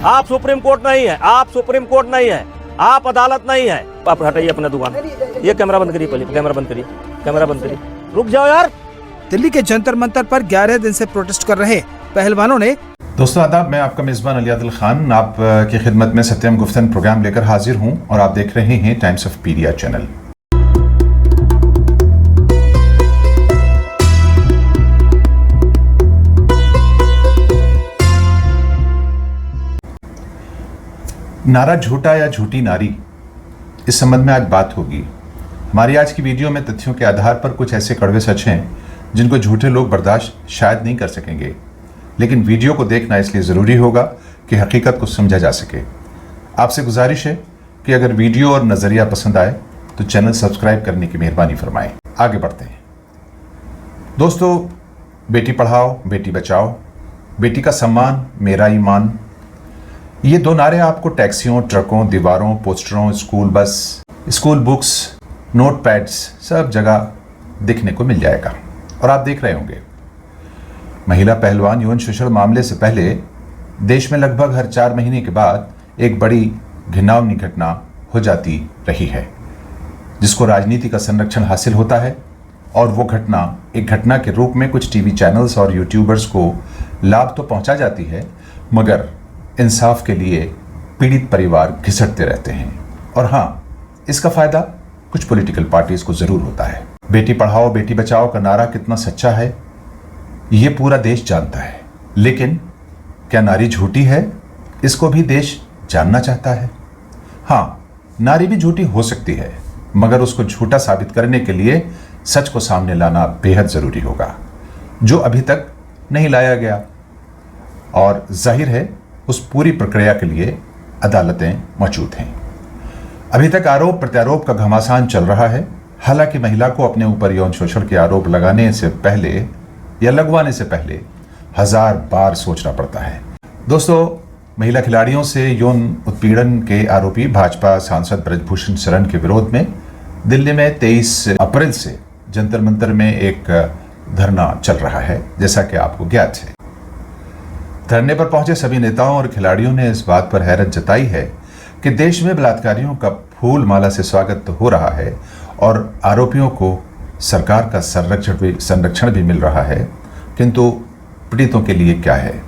आप supreme court नहीं है, आप सुप्रीम कोर्ट नहीं है, आप अदालत नहीं है। आप हटाइए अपना दुकान, ये कैमरा बंद करिए, पहले कैमरा बंद करिए, कैमरा बंद करिए, रुक जाओ यार। दिल्ली के जंतर मंतर पर 11 दिन से प्रोटेस्ट कर रहे पहलवानों ने। दोस्तों आदाब, मैं आपका मेज़बान अली आदिल खान आपकी खिदमत में सत्यम गुफ्तन प्रोग्राम लेकर हाजिर हूं और आप देख रहे हैं टाइम्स ऑफ पीडिया चैनल। नारा झूठा या झूठी नारी, इस संबंध में आज बात होगी। हमारी आज की वीडियो में तथ्यों के आधार पर कुछ ऐसे कड़वे सच हैं जिनको झूठे लोग बर्दाश्त शायद नहीं कर सकेंगे, लेकिन वीडियो को देखना इसलिए ज़रूरी होगा कि हकीकत को समझा जा सके। आपसे गुजारिश है कि अगर वीडियो और नज़रिया पसंद आए तो चैनल सब्सक्राइब करने की मेहरबानी फरमाएं। आगे बढ़ते हैं दोस्तों। बेटी पढ़ाओ बेटी बचाओ, बेटी का सम्मान मेरा ईमान, ये दो नारे आपको टैक्सियों, ट्रकों, दीवारों, पोस्टरों, school bus, school books, note pads सब जगह दिखने को मिल जाएगा। और आप देख रहे होंगे, महिला पहलवान यौन शोषण मामले से पहले देश में लगभग हर 4 महीने के बाद एक बड़ी घिनौनी घटना हो जाती रही है, जिसको राजनीति का संरक्षण हासिल होता है। और वो घटना एक घटना के रूप में कुछ टीवी चैनल्स और यूट्यूबर्स को लाभ तो पहुंचा जाती है, मगर इंसाफ के लिए पीड़ित परिवार घिसटते रहते हैं। और हाँ, इसका फायदा कुछ पॉलिटिकल पार्टीज को जरूर होता है। बेटी पढ़ाओ बेटी बचाओ का नारा कितना सच्चा है ये पूरा देश जानता है, लेकिन क्या नारी झूठी है, इसको भी देश जानना चाहता है। हाँ, नारी भी झूठी हो सकती है, मगर उसको झूठा साबित करने के लिए सच को सामने लाना बेहद जरूरी होगा, जो अभी तक नहीं लाया गया। और जाहिर है उस पूरी प्रक्रिया के लिए अदालतें मौजूद हैं। अभी तक आरोप प्रत्यारोप का घमासान चल रहा है। हालांकि महिला को अपने ऊपर यौन शोषण के आरोप लगाने से पहले या लगवाने से पहले 1000 बार सोचना पड़ता है। दोस्तों, महिला खिलाड़ियों से यौन उत्पीड़न के आरोपी भाजपा सांसद ब्रजभूषण शरण के विरोध में दिल्ली में 23 अप्रैल से जंतर मंतर में एक धरना चल रहा है, जैसा कि आपको ज्ञात है। धरने पर पहुंचे सभी नेताओं और खिलाड़ियों ने इस बात पर हैरत जताई है कि देश में बलात्कारियों का फूल माला से स्वागत तो हो रहा है और आरोपियों को सरकार का संरक्षण भी मिल रहा है, किंतु पीड़ितों के लिए क्या है।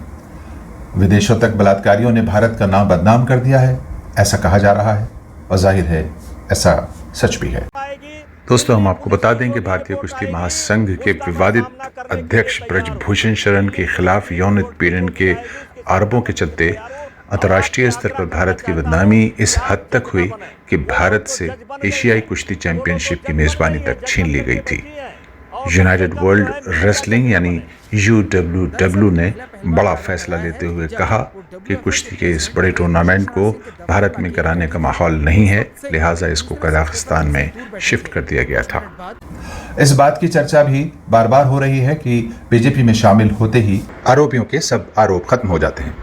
विदेशों तक बलात्कारियों ने भारत का नाम बदनाम कर दिया है, ऐसा कहा जा रहा है, और जाहिर है ऐसा सच भी है। दोस्तों, हम आपको बता दें कि भारतीय कुश्ती महासंघ के विवादित अध्यक्ष ब्रजभूषण शरण के खिलाफ यौन उत्पीड़न के आरोपों के चलते अंतर्राष्ट्रीय स्तर पर भारत की बदनामी इस हद तक हुई कि भारत से एशियाई कुश्ती चैंपियनशिप की मेजबानी तक छीन ली गई थी। यूनाइटेड वर्ल्ड रेसलिंग यानी UWW ने बड़ा फैसला लेते हुए कहा कि कुश्ती के इस बड़े टूर्नामेंट को भारत में कराने का माहौल नहीं है, लिहाजा इसको कजाकिस्तान में शिफ्ट कर दिया गया था। इस बात की चर्चा भी बार बार हो रही है कि बीजेपी में शामिल होते ही आरोपियों के सब आरोप खत्म हो जाते हैं।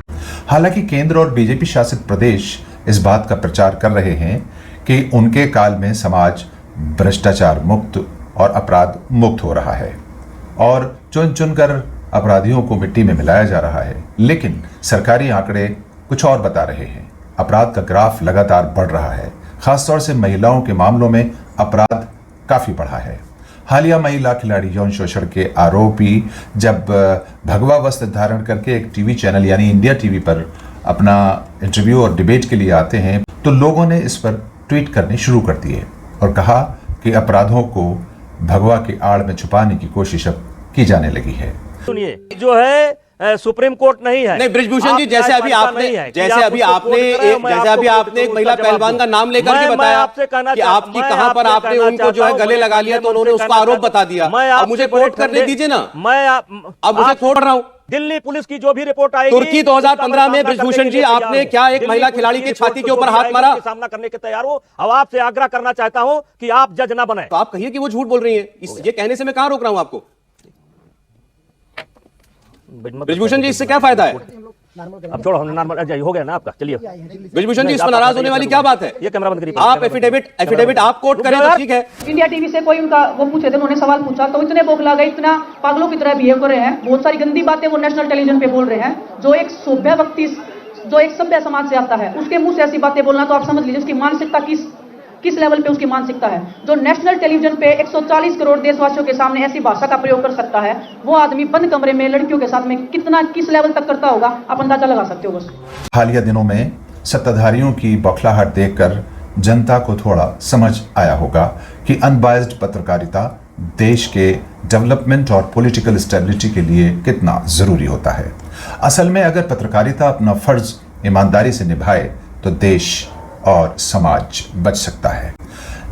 हालांकि केंद्र और बीजेपी शासित प्रदेश इस बात का प्रचार कर रहे हैं कि उनके काल में समाज भ्रष्टाचार मुक्त और अपराध मुक्त हो रहा है और चुन चुनकर अपराधियों को मिट्टी में मिलाया जा रहा है। लेकिन सरकारी आंकड़े कुछ और बता रहे हैं। अपराध का ग्राफ लगातार बढ़ रहा है, खासतौर से महिलाओं के मामलों में अपराध काफी बढ़ा है। हालिया महिला खिलाड़ी यौन शोषण के आरोपी जब भगवा वस्त्र धारण करके एक टीवी चैनल यानी इंडिया टीवी पर अपना इंटरव्यू और डिबेट के लिए आते हैं, तो लोगों ने इस पर ट्वीट करने शुरू कर दिए और कहा कि अपराधों को भगवा की आड़ में छुपाने की कोशिश अब की जाने लगी है। सुनिए, जो है सुप्रीम कोर्ट नहीं है। नहीं ब्रजभूषण जी, जैसे अभी आपने एक महिला पहलवान का नाम लेकर के बताया कि आपकी कहां पर आपने उनको जो है गले लगा लिया, तो उन्होंने उसका आरोप बता दिया। अब मुझे कोट करने दीजिए ना, अब मुझे कोट कर रहा हूं। दिल्ली पुलिस की जो भी रिपोर्ट आएगी, तुर्की 2015 में ब्रजभूषण जी आपने क्या एक महिला खिलाड़ी की छाती के ऊपर हाथ मारा? सामना करने के तैयार हो। अब आपसे आग्रह करना चाहता हूं कि आप जज ना बने। तो आप कहिए कि वो झूठ बोल रही है, ये कहने से मैं कहां रोक रहा हूं आपको? ब्रजभूषण जी, इससे क्या फायदा है? अब छोड़ो, नॉर्मल हो गया ना आपका, चलिए। ब्रजभूषण जी, इस पर नाराज होने वाली क्या बात है? ये कैमरा बंद करिए। आप एफिडेविट आप कोट करें तो ठीक है। इंडिया टीवी से कोई उनका वो पूछे थे, उन्होंने सवाल पूछा तो इतने बौखला गए, इतना पागलों की तरह बिहेव कर रहे हैं, बहुत सारी गंदी बातें वो नेशनल टेलीविजन पे बोल रहे हैं, जो एक सभ्य व्यक्ति जो एक सभ्य समाज से आता है उसके मुंह से ऐसी बातें बोलना, तो आप समझ लीजिए उसकी मानसिकता किस लेवल पे उसकी मानसिकता है। जो नेशनल टेलीविजन पे 140 करोड़ देशवासियों के सामने ऐसी भाषा का प्रयोग कर सकता है, वो आदमी बंद कमरे में लड़कियों के साथ में किस लेवल तक करता होगा, आप अंदाजा लगा सकते हो बस। हालिया दिनों में सत्ताधारियों की बौखलाहट देखकर जनता को थोड़ा समझ आया होगा कि अनबायस्ड पत्रकारिता देश के डेवलपमेंट और पॉलिटिकल स्टेबिलिटी के लिए कितना जरूरी होता है। असल में अगर पत्रकारिता अपना फर्ज ईमानदारी से निभाए तो देश और समाज बच सकता है।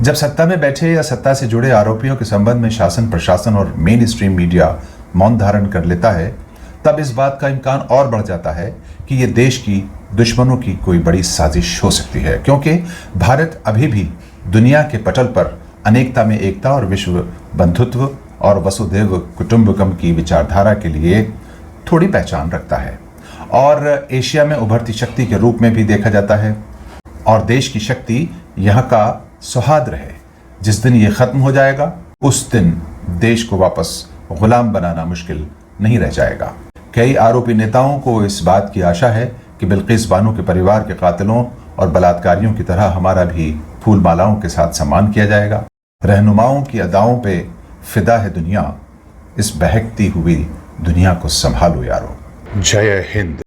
जब सत्ता में बैठे या सत्ता से जुड़े आरोपियों के संबंध में शासन प्रशासन और मेन स्ट्रीम मीडिया मौन धारण कर लेता है, तब इस बात का इम्कान और बढ़ जाता है कि ये देश की दुश्मनों की कोई बड़ी साजिश हो सकती है, क्योंकि भारत अभी भी दुनिया के पटल पर अनेकता में एकता और विश्व बंधुत्व और वसुधैव कुटुंबकम की विचारधारा के लिए थोड़ी पहचान रखता है और एशिया में उभरती शक्ति के रूप में भी देखा जाता है। और देश की शक्ति यहाँ का सौहार्द है। जिस दिन ये खत्म हो जाएगा उस दिन देश को वापस गुलाम बनाना मुश्किल नहीं रह जाएगा। कई आरोपी नेताओं को इस बात की आशा है कि बिल्किस बानो के परिवार के कातिलों और बलात्कारियों की तरह हमारा भी फूल मालाओं के साथ सम्मान किया जाएगा। रहनुमाओं की अदाओं पे फिदा है दुनिया, इस बहकती हुई दुनिया को संभालो यारो। जय हिंद।